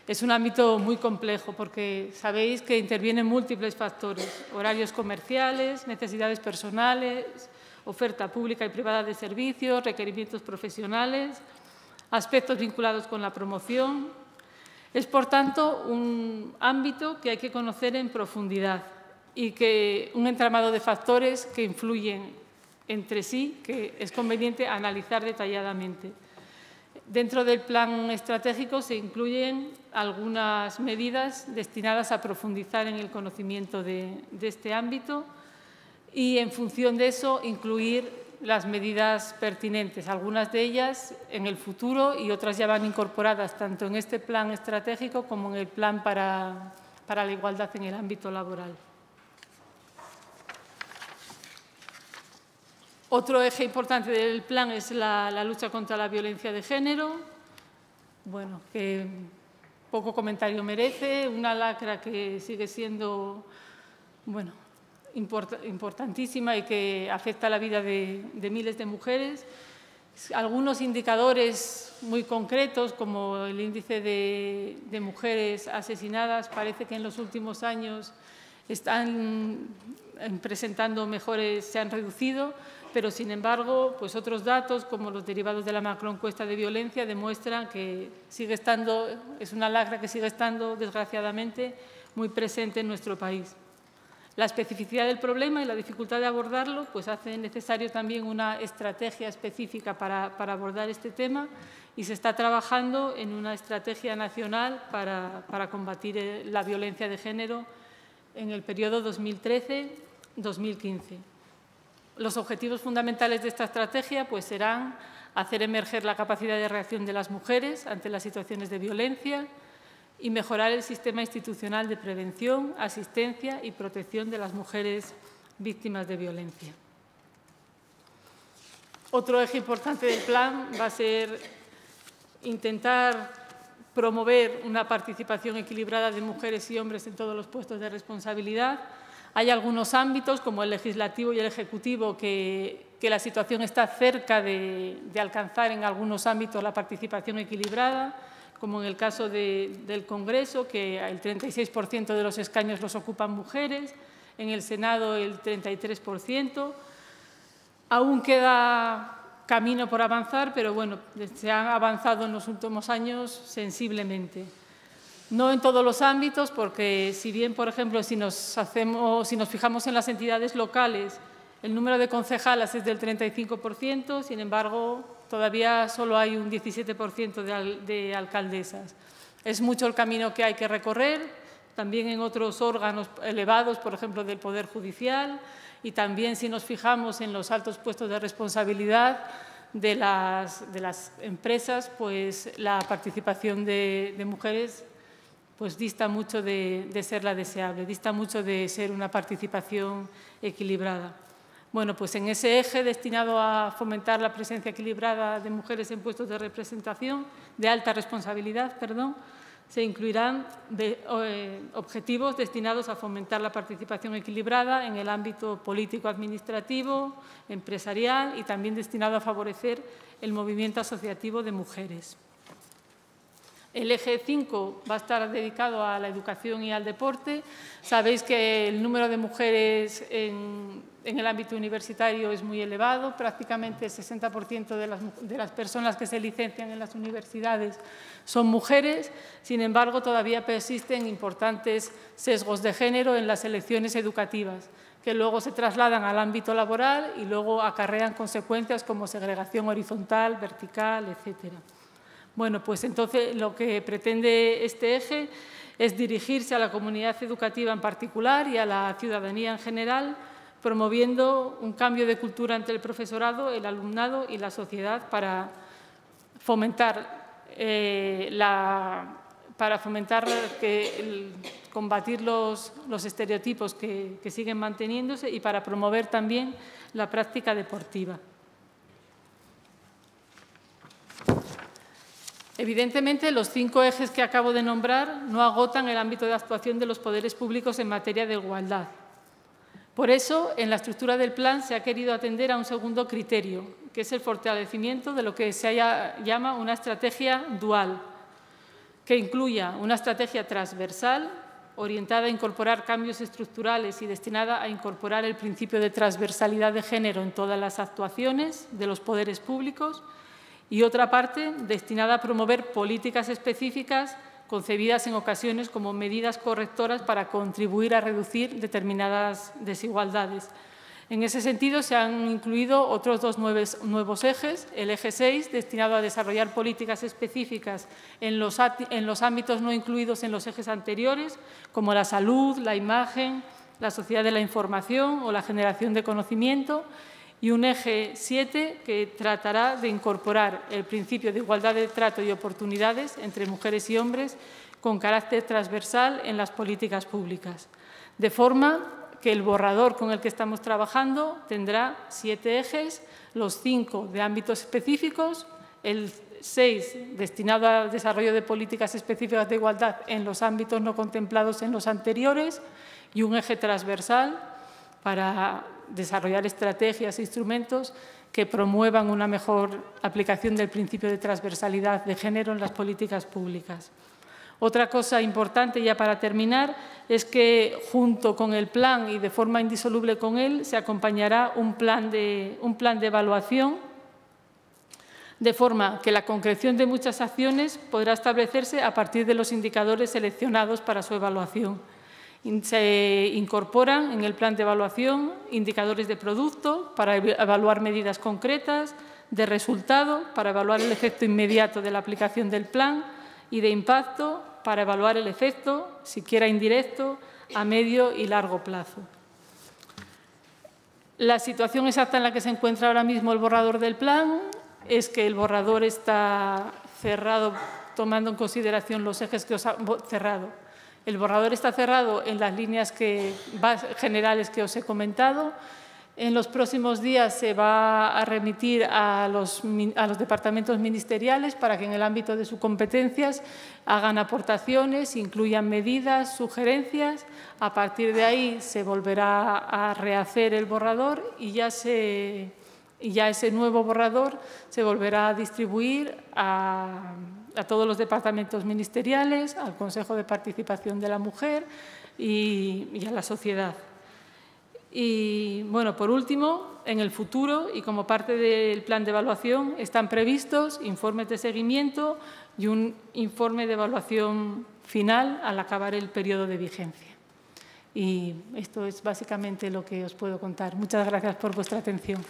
es un ámbito muy complejo porque sabéis que intervienen múltiples factores: horarios comerciales, necesidades personales, oferta pública y privada de servicios, requerimientos profesionales, aspectos vinculados con la promoción. Es, por tanto, un ámbito que hay que conocer en profundidad y que un entramado de factores que influyen entre sí, que es conveniente analizar detalladamente. Dentro del plan estratégico se incluyen algunas medidas destinadas a profundizar en el conocimiento de este ámbito y, en función de eso, incluir las medidas pertinentes, algunas de ellas en el futuro y otras ya van incorporadas tanto en este plan estratégico como en el plan para la igualdad en el ámbito laboral. Otro eje importante del plan es la lucha contra la violencia de género, bueno, que poco comentario merece, una lacra que sigue siendo, bueno, importantísima y que afecta la vida de miles de mujeres. Algunos indicadores muy concretos, como el índice de mujeres asesinadas, parece que en los últimos años están presentando mejores, se han reducido, pero, sin embargo, pues otros datos, como los derivados de la macroencuesta de violencia, demuestran que sigue estando, es una lacra que sigue estando, desgraciadamente, muy presente en nuestro país. La especificidad del problema y la dificultad de abordarlo pues hace necesario también una estrategia específica para abordar este tema, y se está trabajando en una estrategia nacional para combatir la violencia de género en el periodo 2013-2015. Los objetivos fundamentales de esta estrategia pues, serán hacer emerger la capacidad de reacción de las mujeres ante las situaciones de violencia y mejorar el sistema institucional de prevención, asistencia y protección de las mujeres víctimas de violencia. Otro eje importante del plan va a ser intentar promover una participación equilibrada de mujeres y hombres en todos los puestos de responsabilidad. Hay algunos ámbitos, como el legislativo y el ejecutivo, que la situación está cerca de alcanzar en algunos ámbitos la participación equilibrada, como en el caso del Congreso, que el 36% de los escaños los ocupan mujeres, en el Senado el 33%. Aún queda camino por avanzar, pero bueno, se ha avanzado en los últimos años sensiblemente. No en todos los ámbitos, porque si bien, por ejemplo, si nos fijamos en las entidades locales, el número de concejalas es del 35%, sin embargo, todavía solo hay un 17% de alcaldesas. Es mucho el camino que hay que recorrer, también en otros órganos elevados, por ejemplo, del Poder Judicial, y también si nos fijamos en los altos puestos de responsabilidad de las empresas, pues la participación de mujeres pues dista mucho de ser la deseable, dista mucho de ser una participación equilibrada. Bueno, pues en ese eje destinado a fomentar la presencia equilibrada de mujeres en puestos de representación, de alta responsabilidad, se incluirán objetivos destinados a fomentar la participación equilibrada en el ámbito político-administrativo, empresarial y también destinado a favorecer el movimiento asociativo de mujeres. El eje 5 va a estar dedicado a la educación y al deporte. Sabéis que el número de mujeres en el ámbito universitario es muy elevado. Prácticamente el 60% de las personas que se licencian en las universidades son mujeres. Sin embargo, todavía persisten importantes sesgos de género en las elecciones educativas, que luego se trasladan al ámbito laboral y luego acarrean consecuencias como segregación horizontal, vertical, etcétera. Bueno, pues entonces lo que pretende este eje es dirigirse a la comunidad educativa en particular y a la ciudadanía en general, promoviendo un cambio de cultura entre el profesorado, el alumnado y la sociedad para fomentar, combatir los estereotipos que siguen manteniéndose y para promover también la práctica deportiva. Evidentemente, los 5 ejes que acabo de nombrar no agotan el ámbito de actuación de los poderes públicos en materia de igualdad. Por eso, en la estructura del plan se ha querido atender a un segundo criterio, que es el fortalecimiento de lo que se llama una estrategia dual, que incluya una estrategia transversal, orientada a incorporar cambios estructurales y destinada a incorporar el principio de transversalidad de género en todas las actuaciones de los poderes públicos, y otra parte destinada a promover políticas específicas concebidas en ocasiones como medidas correctoras para contribuir a reducir determinadas desigualdades. En ese sentido, se han incluido otros 2 nuevos ejes. El eje 6, destinado a desarrollar políticas específicas en los ámbitos no incluidos en los ejes anteriores, como la salud, la imagen, la sociedad de la información o la generación de conocimiento, y un eje 7 que tratará de incorporar el principio de igualdad de trato y oportunidades entre mujeres y hombres con carácter transversal en las políticas públicas. De forma que el borrador con el que estamos trabajando tendrá 7 ejes, los 5 de ámbitos específicos, el 6 destinado al desarrollo de políticas específicas de igualdad en los ámbitos no contemplados en los anteriores y un eje transversal para desarrollar estrategias e instrumentos que promuevan una mejor aplicación del principio de transversalidad de género en las políticas públicas. Otra cosa importante, ya para terminar, es que junto con el plan y de forma indisoluble con él se acompañará un plan de evaluación, de forma que la concreción de muchas acciones podrá establecerse a partir de los indicadores seleccionados para su evaluación. Se incorporan en el plan de evaluación indicadores de producto para evaluar medidas concretas, de resultado para evaluar el efecto inmediato de la aplicación del plan y de impacto para evaluar el efecto, siquiera indirecto, a medio y largo plazo. La situación exacta en la que se encuentra ahora mismo el borrador del plan es que el borrador está cerrado, tomando en consideración los ejes que os ha cerrado. El borrador está cerrado en las líneas generales que os he comentado. En los próximos días se va a remitir a los departamentos ministeriales para que en el ámbito de sus competencias hagan aportaciones, incluyan medidas, sugerencias. A partir de ahí se volverá a rehacer el borrador y ya ese nuevo borrador se volverá a distribuir a todos los departamentos ministeriales, al Consejo de Participación de la Mujer y a la sociedad. Y, bueno, por último, en el futuro y como parte del plan de evaluación están previstos informes de seguimiento y un informe de evaluación final al acabar el periodo de vigencia. Y esto es básicamente lo que os puedo contar. Muchas gracias por vuestra atención.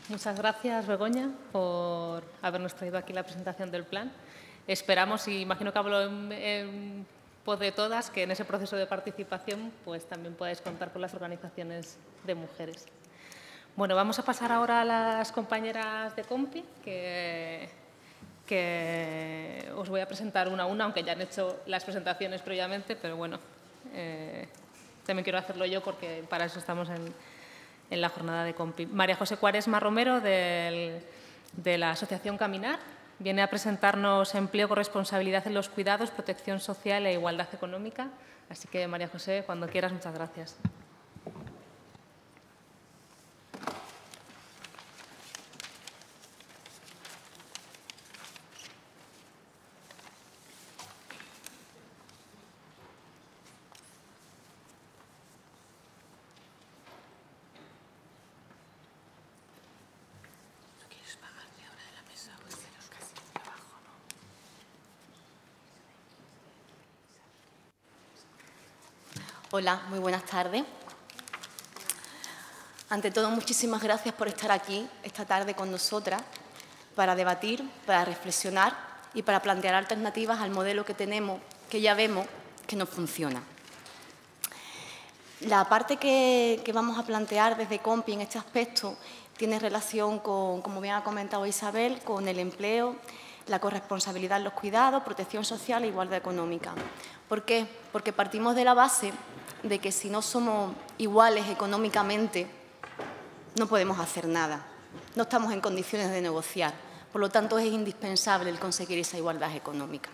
Muchas gracias, Begoña, por habernos traído aquí la presentación del plan. Esperamos, y imagino que hablo en voz de todas, que en ese proceso de participación pues, también podáis contar con las organizaciones de mujeres. Bueno, vamos a pasar ahora a las compañeras de Compi, que os voy a presentar una a una, aunque ya han hecho las presentaciones previamente, pero bueno, también quiero hacerlo yo porque para eso estamos en la jornada de Compi. María José Cuaresma Romero, de la Asociación Caminar, viene a presentarnos empleo, corresponsabilidad en los cuidados, protección social e igualdad económica. Así que, María José, cuando quieras, muchas gracias. Hola, muy buenas tardes. Ante todo, muchísimas gracias por estar aquí esta tarde con nosotras para debatir, para reflexionar y para plantear alternativas al modelo que tenemos, que ya vemos que no funciona. La parte que vamos a plantear desde Compi en este aspecto tiene relación con, como bien ha comentado Isabel, con el empleo, la corresponsabilidad en los cuidados, protección social e igualdad económica. ¿Por qué? Porque partimos de la base de que si no somos iguales económicamente, no podemos hacer nada. No estamos en condiciones de negociar. Por lo tanto, es indispensable el conseguir esa igualdad económica.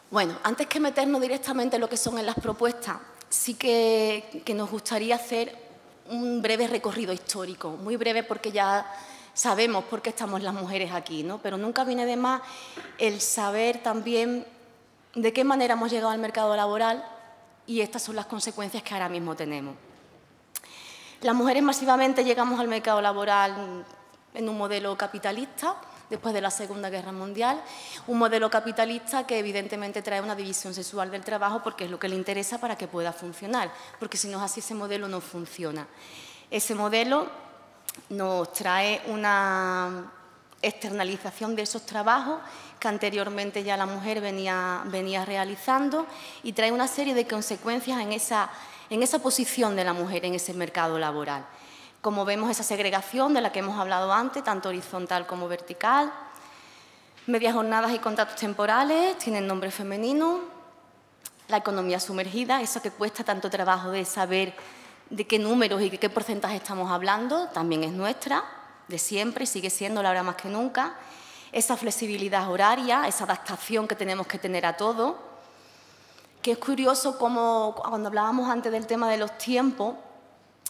Bueno, antes que meternos directamente en lo que son en las propuestas, sí que nos gustaría hacer un breve recorrido histórico, muy breve porque ya sabemos por qué estamos las mujeres aquí, ¿no? Pero nunca viene de más el saber también de qué manera hemos llegado al mercado laboral y estas son las consecuencias que ahora mismo tenemos. Las mujeres masivamente llegamos al mercado laboral en un modelo capitalista, después de la Segunda Guerra Mundial, un modelo capitalista que evidentemente trae una división sexual del trabajo porque es lo que le interesa para que pueda funcionar, porque si no es así ese modelo no funciona. Ese modelo nos trae una externalización de esos trabajos que anteriormente ya la mujer venía realizando y trae una serie de consecuencias en esa posición de la mujer en ese mercado laboral. Como vemos, esa segregación de la que hemos hablado antes, tanto horizontal como vertical, medias jornadas y contratos temporales, tienen nombre femenino, la economía sumergida, esa que cuesta tanto trabajo de saber de qué números y de qué porcentaje estamos hablando, también es nuestra, de siempre, y sigue siendo ahora más que nunca. Esa flexibilidad horaria, esa adaptación que tenemos que tener a todo, que es curioso como cuando hablábamos antes del tema de los tiempos,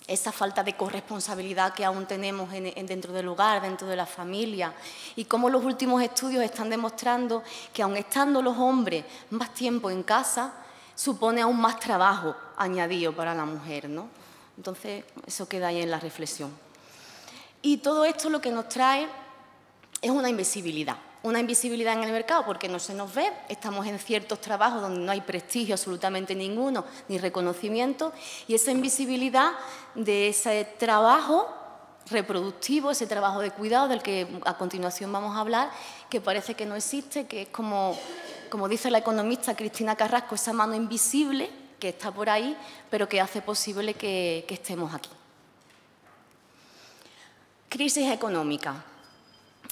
esa falta de corresponsabilidad que aún tenemos dentro del hogar, dentro de la familia, y cómo los últimos estudios están demostrando que aun estando los hombres más tiempo en casa, supone aún más trabajo añadido para la mujer, ¿no? Entonces, eso queda ahí en la reflexión. Y todo esto lo que nos trae es una invisibilidad en el mercado porque no se nos ve, estamos en ciertos trabajos donde no hay prestigio absolutamente ninguno, ni reconocimiento, y esa invisibilidad de ese trabajo reproductivo, ese trabajo de cuidado del que a continuación vamos a hablar, que parece que no existe, que es como dice la economista Cristina Carrasco, esa mano invisible que está por ahí, pero que hace posible que estemos aquí. Crisis económica,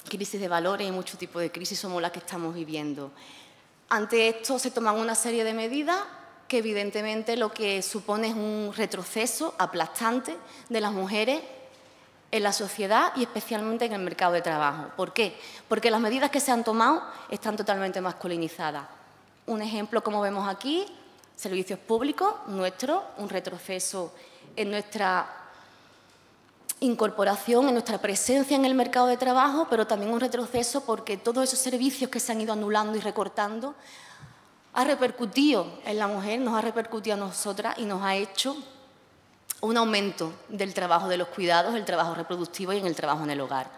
crisis de valores y muchos tipos de crisis somos las que estamos viviendo. Ante esto se toman una serie de medidas que evidentemente lo que supone es un retroceso aplastante de las mujeres en la sociedad y especialmente en el mercado de trabajo. ¿Por qué? Porque las medidas que se han tomado están totalmente masculinizadas. Un ejemplo, como vemos aquí, servicios públicos, un retroceso en nuestra incorporación, en nuestra presencia en el mercado de trabajo, pero también un retroceso porque todos esos servicios que se han ido anulando y recortando ha repercutido en la mujer, nos ha repercutido a nosotras y nos ha hecho un aumento del trabajo de los cuidados, el trabajo reproductivo y en el trabajo en el hogar.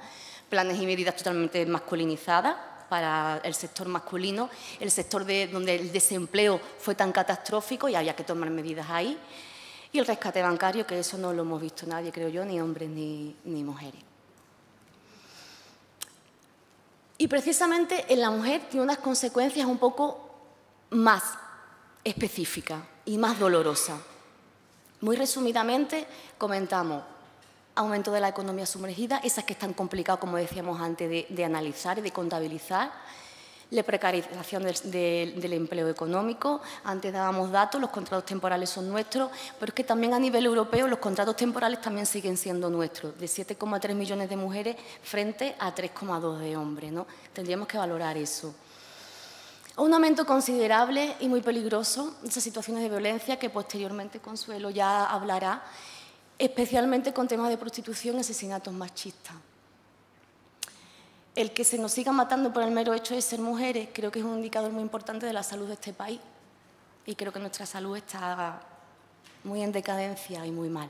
Planes y medidas totalmente masculinizadas para el sector masculino, el sector donde el desempleo fue tan catastrófico y había que tomar medidas ahí. Y el rescate bancario, que eso no lo hemos visto nadie, creo yo, ni hombres ni mujeres. Y precisamente en la mujer tiene unas consecuencias un poco más específicas y más dolorosas. Muy resumidamente comentamos aumento de la economía sumergida, esas que están complicadas, como decíamos antes, de analizar y de contabilizar, la precarización del empleo económico. Antes dábamos datos, los contratos temporales son nuestros, pero es que también a nivel europeo los contratos temporales también siguen siendo nuestros, de 7,3 millones de mujeres frente a 3,2 de hombres, ¿no? Tendríamos que valorar eso. Un aumento considerable y muy peligroso de esas situaciones de violencia que posteriormente Consuelo ya hablará, especialmente con temas de prostitución y asesinatos machistas. El que se nos siga matando por el mero hecho de ser mujeres creo que es un indicador muy importante de la salud de este país y creo que nuestra salud está muy en decadencia y muy mal.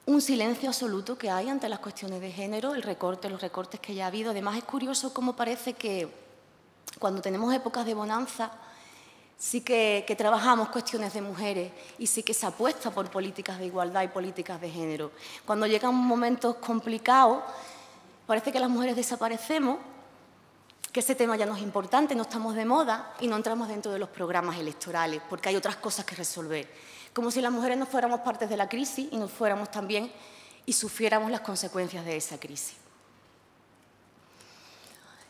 Un silencio absoluto que hay ante las cuestiones de género, los recortes que ya ha habido. Además, es curioso cómo parece que cuando tenemos épocas de bonanza sí que trabajamos cuestiones de mujeres y sí que se apuesta por políticas de igualdad y políticas de género. Cuando llegan momentos complicados, parece que las mujeres desaparecemos, que ese tema ya no es importante, no estamos de moda y no entramos dentro de los programas electorales porque hay otras cosas que resolver. Como si las mujeres no fuéramos partes de la crisis y no fuéramos también y sufriéramos las consecuencias de esa crisis.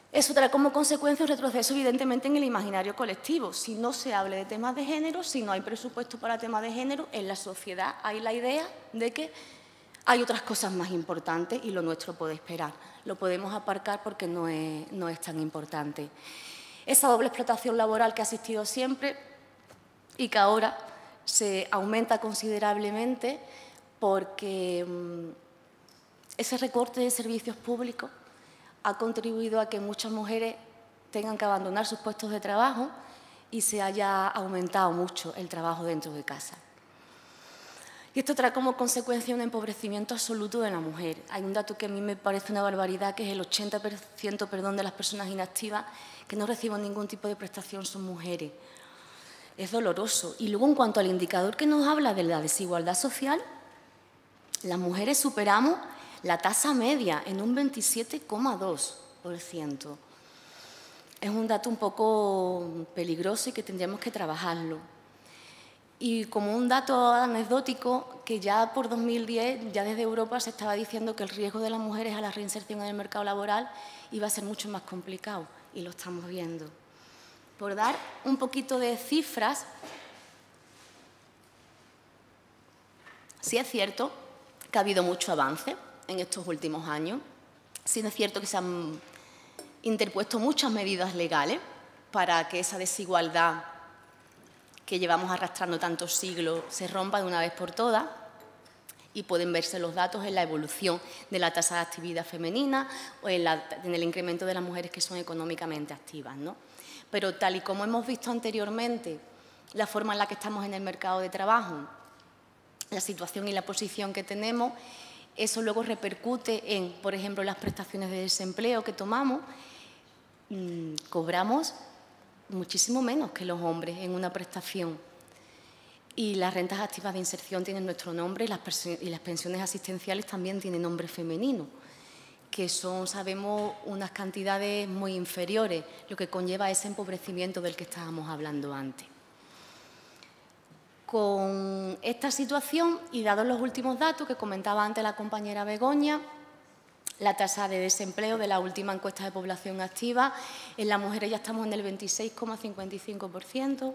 Eso trae como consecuencia un retroceso evidentemente en el imaginario colectivo. Si no se habla de temas de género, si no hay presupuesto para temas de género, en la sociedad hay la idea de que hay otras cosas más importantes y lo nuestro puede esperar. Lo podemos aparcar porque no es tan importante. Esa doble explotación laboral que ha existido siempre y que ahora se aumenta considerablemente porque ese recorte de servicios públicos ha contribuido a que muchas mujeres tengan que abandonar sus puestos de trabajo y se haya aumentado mucho el trabajo dentro de casa. Y esto trae como consecuencia un empobrecimiento absoluto de la mujer. Hay un dato que a mí me parece una barbaridad, que es el 80% de las personas inactivas que no reciben ningún tipo de prestación son mujeres. Es doloroso. Y luego, en cuanto al indicador que nos habla de la desigualdad social, las mujeres superamos la tasa media en un 27,2%. Es un dato un poco peligroso y que tendríamos que trabajarlo. Y como un dato anecdótico, que ya por 2010, ya desde Europa se estaba diciendo que el riesgo de las mujeres a la reinserción en el mercado laboral iba a ser mucho más complicado, y lo estamos viendo. Por dar un poquito de cifras, sí es cierto que ha habido mucho avance en estos últimos años. Sí es cierto que se han interpuesto muchas medidas legales para que esa desigualdad que llevamos arrastrando tantos siglos se rompa de una vez por todas, y pueden verse los datos en la evolución de la tasa de actividad femenina o en el incremento de las mujeres que son económicamente activas, ¿no? Pero tal y como hemos visto anteriormente, la forma en la que estamos en el mercado de trabajo la situación y la posición que tenemos, eso luego repercute en, por ejemplo, las prestaciones de desempleo que tomamos. Cobramos muchísimo menos que los hombres en una prestación. Y las rentas activas de inserción tienen nuestro nombre y las pensiones asistenciales también tienen nombre femenino, que son, sabemos, unas cantidades muy inferiores, lo que conlleva ese empobrecimiento del que estábamos hablando antes. Con esta situación, y dados los últimos datos que comentaba antes la compañera Begoña, la tasa de desempleo de la última encuesta de población activa, en las mujeres ya estamos en el 26,55%,